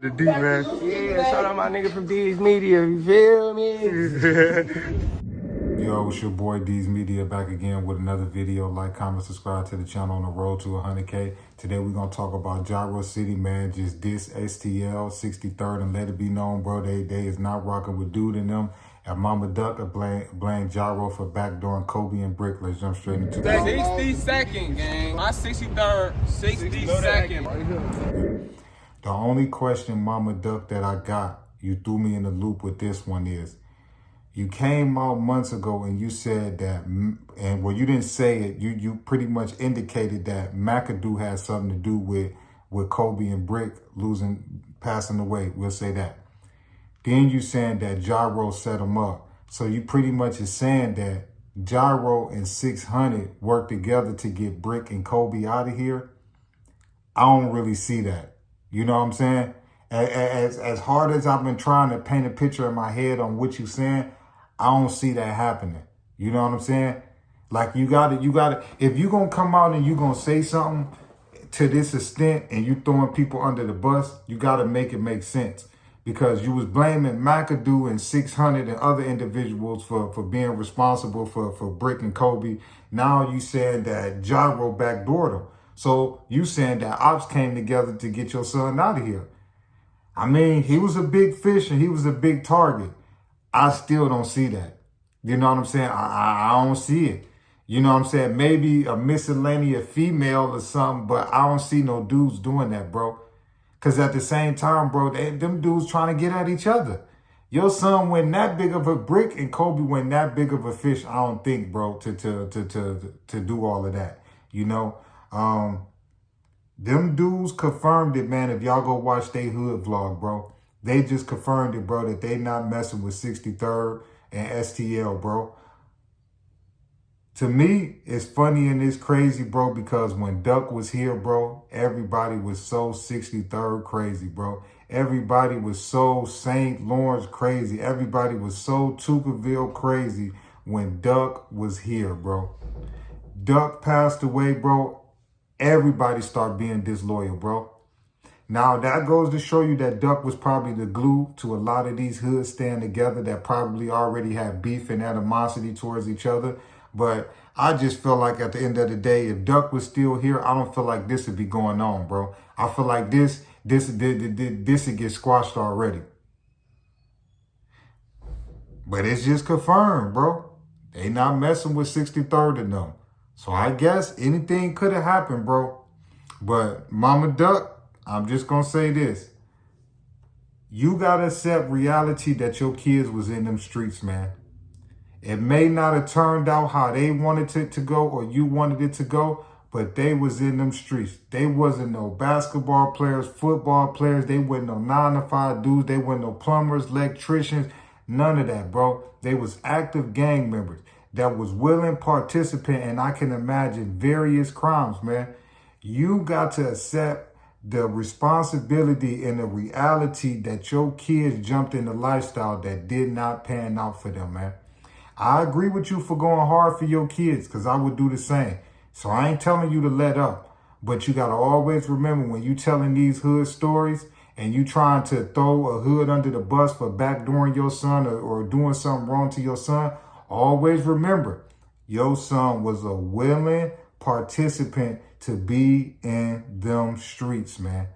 The D, man. Yeah, shout out my nigga from D's Media, you feel me? Yo, it's your boy D's Media back again with another video. Like, comment, subscribe to the channel on the road to 100K. Today we're going to talk about Jaro City, man. Just diss STL 63rd and let it be known, bro. They is not rocking with Dude and them. And Mama Duck blame Jaro for backdooring Coby and Brick. Let's jump straight into the 60-second, gang. My 63rd, 60-second. Right here. The only question, Mama Duck, that I got, you threw me in the loop with this one is, you came out months ago and you said that, and well, you didn't say it, you pretty much indicated that Mackado had something to do with Coby and Brick passing away. We'll say that. Then you saying that Jaro set him up. So you pretty much is saying that Jaro and 600 worked together to get Brick and Coby out of here. I don't really see that. You know what I'm saying? As hard as I've been trying to paint a picture in my head on what you're saying, I don't see that happening. You know what I'm saying? Like you gotta, if you're gonna come out and you're gonna say something to this extent and you throwing people under the bus, you gotta make it make sense. Because you was blaming Mackado and 600 and other individuals for being responsible for Brick and Coby. Now you saying that Jaro backdoored them. So you saying that ops came together to get your son out of here. I mean, he was a big fish and he was a big target. I still don't see that. You know what I'm saying? I don't see it. You know what I'm saying? Maybe a miscellaneous female or something, but I don't see no dudes doing that, bro. Because at the same time, bro, them dudes trying to get at each other. Your son went that big of a brick and Coby went that big of a fish, I don't think, bro, to do all of that. You know? Them dudes confirmed it, man. If y'all go watch they hood vlog, bro, they just confirmed it, bro, that they not messing with 63rd and STL, bro. To me, it's funny and it's crazy, bro, because when Duck was here, bro, everybody was so 63rd crazy, bro. Everybody was so St. Lawrence crazy. Everybody was so Tuckerville crazy when Duck was here, bro. Duck passed away, bro. Everybody started being disloyal, bro. Now, that goes to show you that Duck was probably the glue to a lot of these hoods staying together that probably already had beef and animosity towards each other. But I just feel like at the end of the day, if Duck was still here, I don't feel like this would be going on, bro. I feel like this would get squashed already. But it's just confirmed, bro. They not messing with 63rd and them. So I guess anything could have happened, bro. But Mama Duck, I'm just going to say this. You got to accept reality that your kids was in them streets, man. It may not have turned out how they wanted it to go or you wanted it to go, but they was in them streets. They wasn't no basketball players, football players. They wasn't no 9-to-5 dudes. They wasn't no plumbers, electricians, none of that, bro. They was active gang members that was willing participant, and I can imagine various crimes, man. You got to accept the responsibility and the reality that your kids jumped in a lifestyle that did not pan out for them, man. I agree with you for going hard for your kids because I would do the same. So I ain't telling you to let up, but you got to always remember when you telling these hood stories and you trying to throw a hood under the bus for backdooring your son or doing something wrong to your son, always remember, your son was a willing participant to be in them streets, man.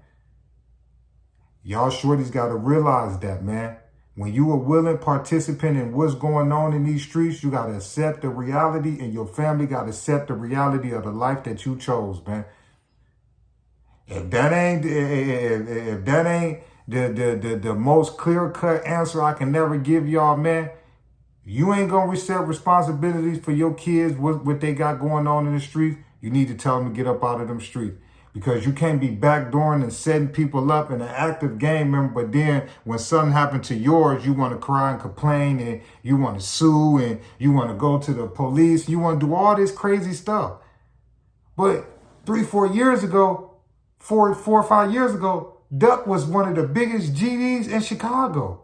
Y'all shorties got to realize that, man. When you a willing participant in what's going on in these streets, you got to accept the reality, and your family got to accept the reality of the life that you chose, man. If that ain't the most clear-cut answer I can never give y'all, man, you ain't going to accept responsibilities for your kids, what they got going on in the streets. You need to tell them to get up out of them streets. Because you can't be backdooring and setting people up in an active gang member, but then when something happened to yours, you want to cry and complain and you want to sue and you want to go to the police. You want to do all this crazy stuff. But 3-4 years ago, 4 or 5 years ago, Duck was one of the biggest GDs in Chicago.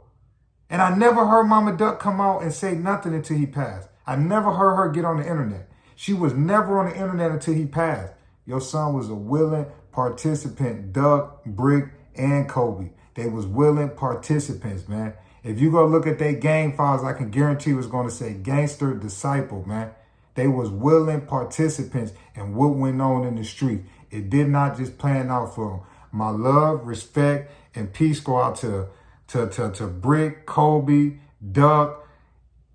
And I never heard Mama Duck come out and say nothing until he passed. I never heard her get on the internet. She was never on the internet until he passed. Your son was a willing participant, Duck, Brick, and Coby. They was willing participants, man. If you go look at their game files, I can guarantee it's going to say gangster disciple, man. They was willing participants in what went on in the street. It did not just plan out for them. My love, respect, and peace go out to Brick, Coby, Duck,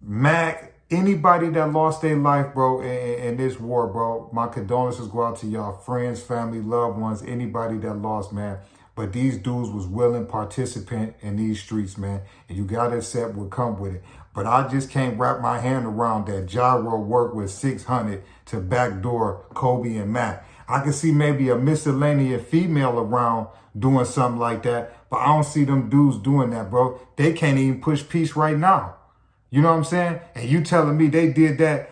Mac, anybody that lost their life, bro, in this war, bro. My condolences go out to y'all friends, family, loved ones, anybody that lost, man. But these dudes was willing participant in these streets, man. And you got to accept what come with it. But I just can't wrap my hand around that Jaro worked with 600 to backdoor Coby and Mac. I can see maybe a miscellaneous female around doing something like that. But I don't see them dudes doing that, bro. They can't even push peace right now. You know what I'm saying? And you telling me they did that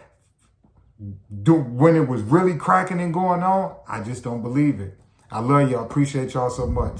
when it was really cracking and going on? I just don't believe it. I love y'all. Appreciate y'all so much.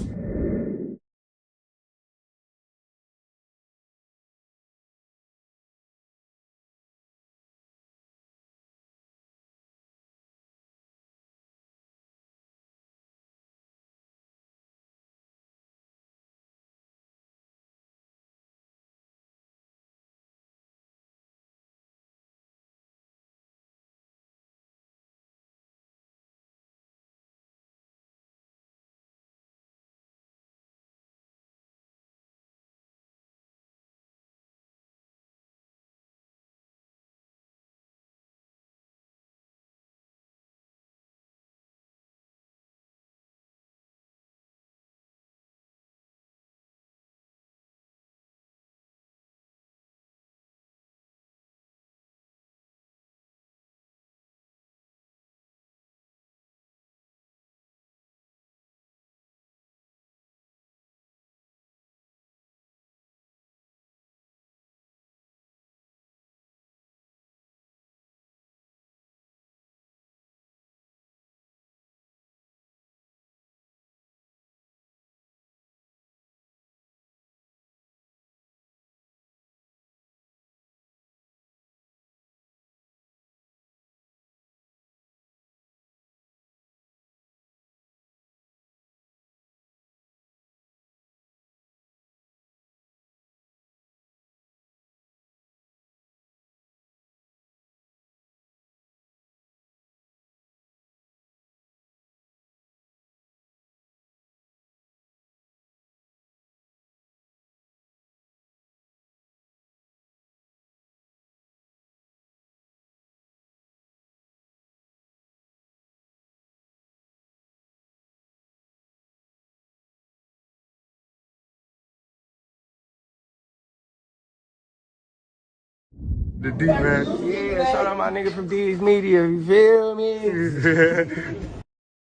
The D, man. Yeah, shout out my nigga from D's Media, you feel me?